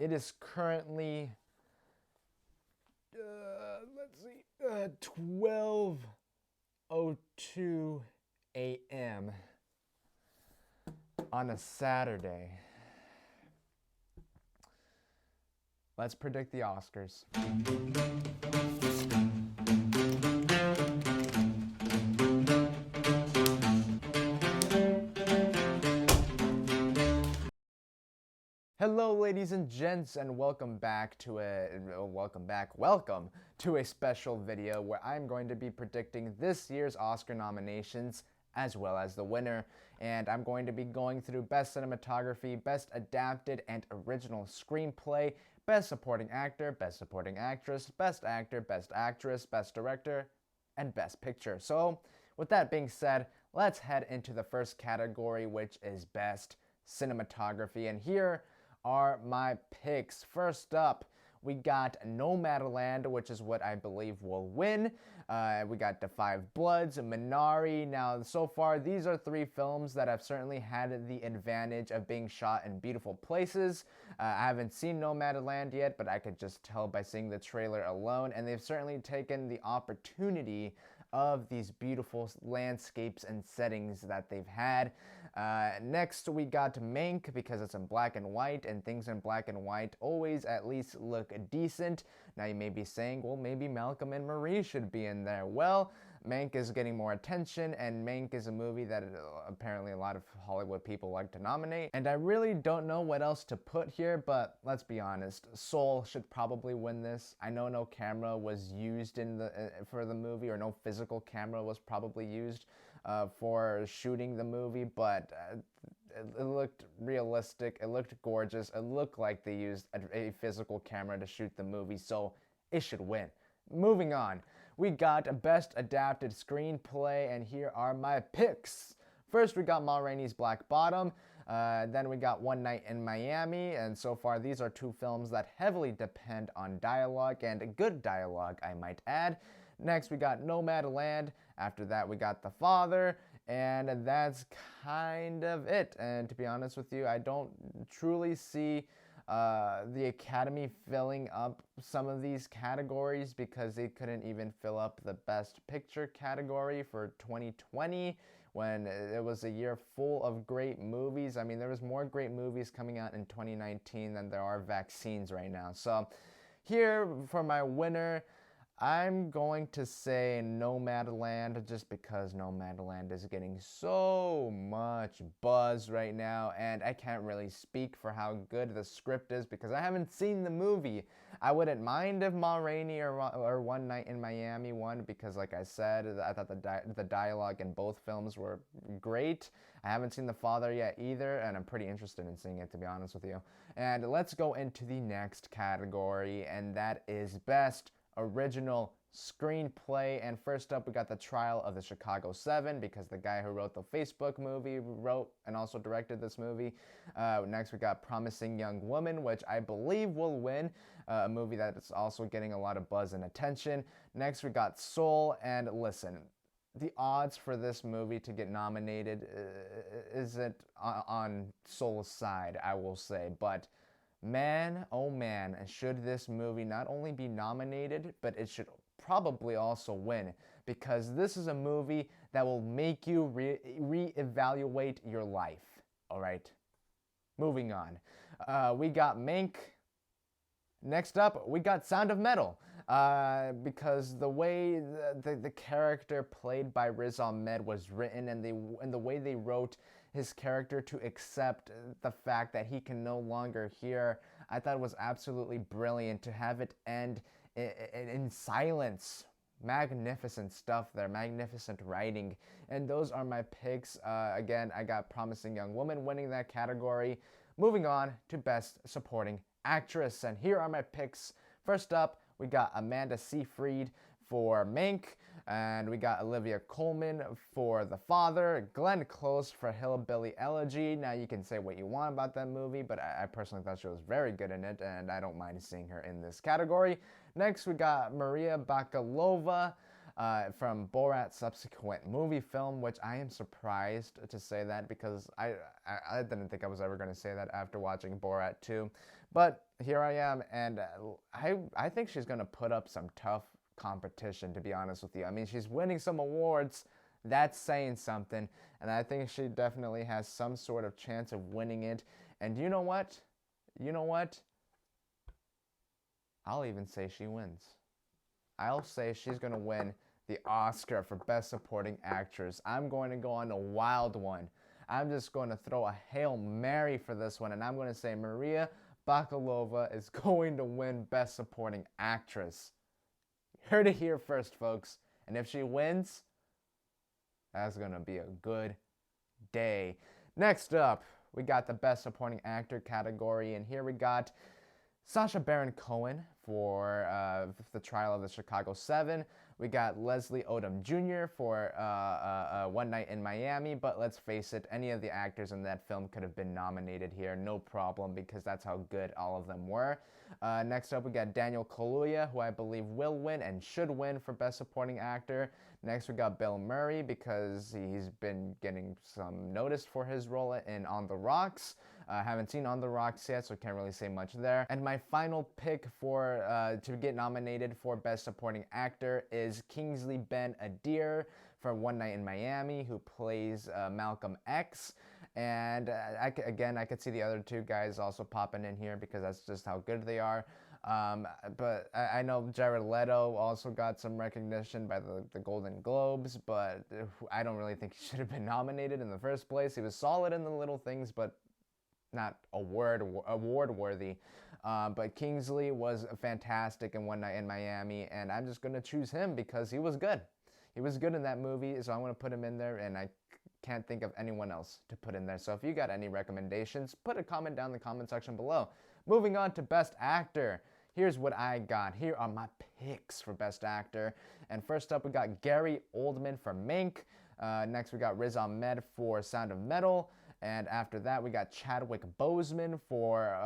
It is currently, 12:02 a.m. on a Saturday. Let's predict the Oscars. Hello, ladies and gents, and welcome to a special video where I'm going to be predicting this year's Oscar nominations as well as the winner. And I'm going to be going through Best Cinematography, Best Adapted and Original Screenplay, Best Supporting Actor, Best Supporting Actress, Best Actor, Best Actress, Best Director, and Best Picture. So, with that being said, let's head into the first category, which is Best Cinematography. And here are my picks. First up, we got Nomadland, which is what I believe will win. We got The Five Bloods, Minari. Now, so far, these are three films that have certainly had the advantage of being shot in beautiful places. I haven't seen Nomadland yet, but I could just tell by seeing the trailer alone, and they've certainly taken the opportunity of these beautiful landscapes and settings that they've had. Next, we got Mink, because it's in black and white, and things in black and white always at least look decent. Now, you may be saying, well, maybe Malcolm and Marie should be in there. Well, Mank is getting more attention, and Mank is a movie that apparently a lot of Hollywood people like to nominate. And I really don't know what else to put here, but let's be honest, Soul should probably win this. I know no camera was used for the movie, or no physical camera was probably used for shooting the movie, but it looked realistic, it looked gorgeous, it looked like they used a physical camera to shoot the movie, so it should win. Moving on, we got Best Adapted Screenplay, and here are my picks. First, we got Ma Rainey's Black Bottom. Then we got One Night in Miami, and so far these are two films that heavily depend on dialogue, and good dialogue, I might add. Next, we got Nomadland. After that, we got The Father, and that's kind of it. And to be honest with you, I don't truly see the Academy filling up some of these categories, because they couldn't even fill up the Best Picture category for 2020 when it was a year full of great movies. I mean, there was more great movies coming out in 2019 than there are vaccines right now. So here for my winner, I'm going to say Nomadland, just because Nomadland is getting so much buzz right now, and I can't really speak for how good the script is because I haven't seen the movie. I wouldn't mind if Ma Rainey or One Night in Miami won, because like I said, I thought the dialogue in both films were great. I haven't seen The Father yet either, and I'm pretty interested in seeing it, to be honest with you. And let's go into the next category, and that is Best Original Screenplay. And first up, we got The Trial of the Chicago 7, because the guy who wrote the Facebook movie wrote and also directed this movie. Next, we got Promising Young Woman, which I believe will win, a movie that is also getting a lot of buzz and attention. Next, we got Soul, and listen, the odds for this movie to get nominated isn't on Soul's side, I will say, but man, oh man, should this movie not only be nominated, but it should probably also win, because this is a movie that will make you reevaluate your life. All right, moving on. We got Mink. Next up, we got Sound of Metal. Because the way the character played by Riz Ahmed was written, and the way they wrote his character to accept the fact that he can no longer hear, I thought it was absolutely brilliant to have it end in silence. Magnificent stuff there, magnificent writing. And those are my picks. Again, I got Promising Young Woman winning that category. Moving on to Best Supporting Actress, and here are my picks. First up, we got Amanda Seyfried for Mink, and we got Olivia Colman for The Father, Glenn Close for Hillbilly Elegy. Now, you can say what you want about that movie, but I personally thought she was very good in it, and I don't mind seeing her in this category. Next, we got Maria Bakalova from Borat's subsequent movie film, which I am surprised to say that because I didn't think I was ever going to say that after watching Borat 2. But here I am, and I think she's going to put up some tough competition, to be honest with you. I mean, she's winning some awards. That's saying something, and I think she definitely has some sort of chance of winning it. And you know what? You know what? I'll even say she wins. I'll say she's going to win the Oscar for Best Supporting Actress. I'm going to go on a wild one. I'm just going to throw a Hail Mary for this one, and I'm going to say Maria Bakalova is going to win Best Supporting Actress. You heard it here first, folks. And if she wins, that's going to be a good day. Next up, we got the Best Supporting Actor category, and here we got Sacha Baron Cohen for The Trial of the Chicago 7. We got Leslie Odom Jr. for One Night in Miami, but let's face it, any of the actors in that film could have been nominated here, no problem, because that's how good all of them were. Next up, we got Daniel Kaluuya, who I believe will win and should win for Best Supporting Actor. Next, we got Bill Murray, because he's been getting some notice for his role in On the Rocks. Haven't seen On the Rocks yet, so can't really say much there. And my final pick for to get nominated for Best Supporting Actor is Kingsley Ben-Adir for One Night in Miami, who plays Malcolm X. And I could see the other two guys also popping in here because that's just how good they are. But I know Jared Leto also got some recognition by the Golden Globes, but I don't really think he should have been nominated in the first place. He was solid in the little things, but not award-worthy. But Kingsley was fantastic in One Night in Miami, and I'm just going to choose him because he was good. He was good in that movie, so I'm going to put him in there, and I can't think of anyone else to put in there. So if you got any recommendations, put a comment down in the comment section below. Moving on to Best Actor. Here's what I got. Here are my picks for Best Actor. And first up, we got Gary Oldman for Mink. Next, we got Riz Ahmed for Sound of Metal. And after that, we got Chadwick Boseman for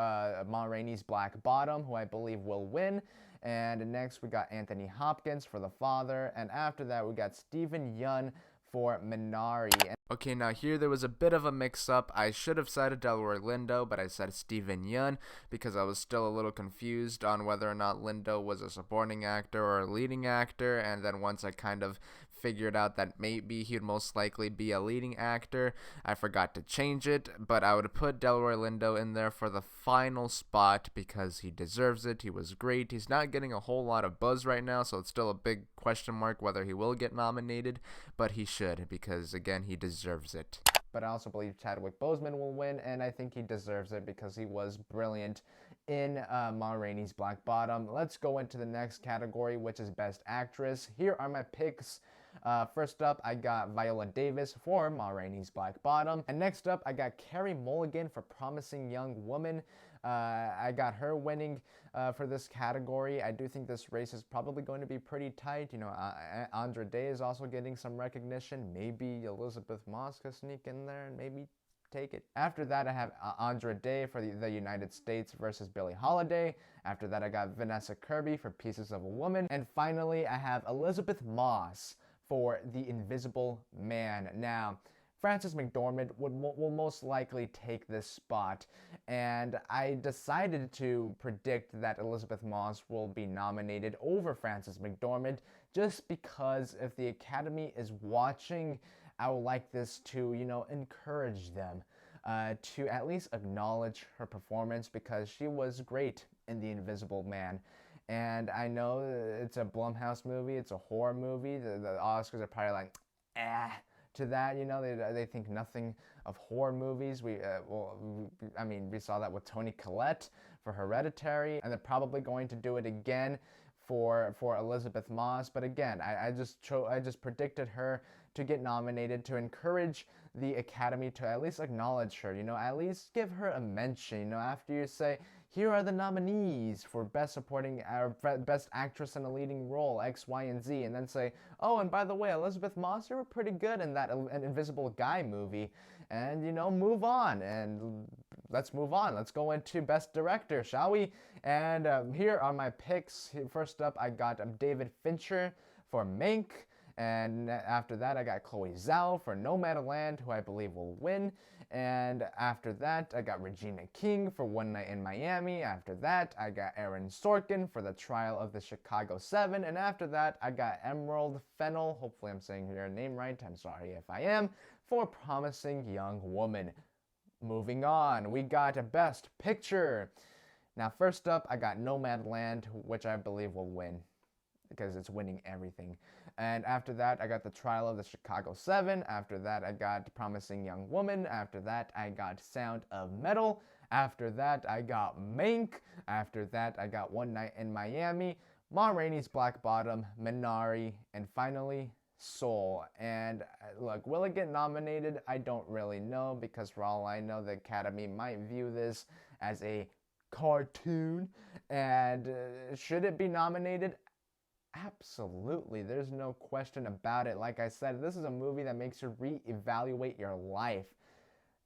Ma Rainey's Black Bottom, who I believe will win. And next, we got Anthony Hopkins for The Father. And after that, we got Steven Yeun for Minari. Okay, now here there was a bit of a mix-up. I should have cited Delroy Lindo, but I said Steven Yeun because I was still a little confused on whether or not Lindo was a supporting actor or a leading actor, and then once I kind of figured out that maybe he'd most likely be a leading actor, I forgot to change it, but I would put Delroy Lindo in there for the final spot because he deserves it. He was great. He's not getting a whole lot of buzz right now, so it's still a big question mark whether he will get nominated, but he should because, again, he deserves it. But I also believe Chadwick Boseman will win, and I think he deserves it because he was brilliant in Ma Rainey's Black Bottom. Let's go into the next category, which is Best Actress. Here are my picks. First up, I got Viola Davis for Ma Rainey's Black Bottom. And next up, I got Carey Mulligan for Promising Young Woman. I got her winning for this category. I do think this race is probably going to be pretty tight. You know, Andra Day is also getting some recognition. Maybe Elizabeth Moss could sneak in there and maybe take it. After that, I have Andra Day for the United States versus Billie Holiday. After that, I got Vanessa Kirby for Pieces of a Woman. And finally, I have Elizabeth Moss for The Invisible Man. Now, Frances McDormand will most likely take this spot, and I decided to predict that Elizabeth Moss will be nominated over Frances McDormand just because if the Academy is watching, I would like this to, you know, encourage them to at least acknowledge her performance because she was great in The Invisible Man. And I know it's a Blumhouse movie, it's a horror movie. The Oscars are probably like, to that, you know, they think nothing of horror movies. We saw that with Toni Collette for Hereditary, and they're probably going to do it again for Elizabeth Moss. But again, I just predicted her to get nominated to encourage the Academy to at least acknowledge her, you know, at least give her a mention, you know, after you say, here are the nominees for Best Supporting or Best Actress in a Leading Role, X, Y, and Z, and then say, oh, and by the way, Elizabeth Moss, you were pretty good in that An Invisible Guy movie, and, you know, move on, and let's move on. Let's go into Best Director, shall we? And here are my picks. First up, I got David Fincher for Mink. And after that, I got Chloe Zhao for Nomadland, who I believe will win. And after that, I got Regina King for One Night in Miami. After that, I got Aaron Sorkin for The Trial of the Chicago 7. And after that, I got Emerald Fennell, hopefully I'm saying your name right, I'm sorry if I am, for Promising Young Woman. Moving on, we got a Best Picture. Now, first up, I got Nomadland, which I believe will win, because it's winning everything. And after that, I got The Trial of the Chicago 7. After that, I got Promising Young Woman. After that, I got Sound of Metal. After that, I got Mink. After that, I got One Night in Miami, Ma Rainey's Black Bottom, Minari, and finally, Soul. And look, will it get nominated? I don't really know, because for all I know, the Academy might view this as a cartoon. And should it be nominated? Absolutely, there's no question about it. Like I said, this is a movie that makes you reevaluate your life.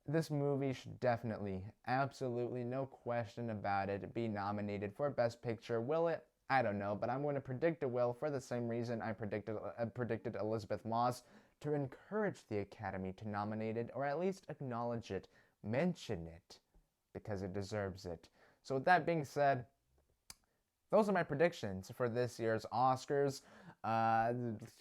This movie should definitely, absolutely, no question about it, be nominated for Best Picture. Will it? I don't know, but I'm going to predict it will for the same reason I predicted Elizabeth Moss, to encourage the Academy to nominate it, or at least acknowledge it, mention it, because it deserves it. So with that being said, those are my predictions for this year's Oscars.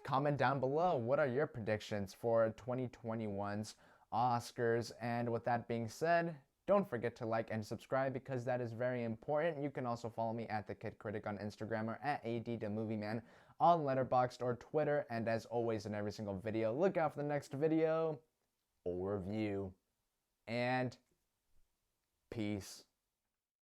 Comment down below, what are your predictions for 2021's Oscars? And with that being said, don't forget to like and subscribe, because that is very important. You can also follow me at The Kid Critic on Instagram, or at ADTheMovieMan on Letterboxd or Twitter. And as always, in every single video, look out for the next video or review. And peace.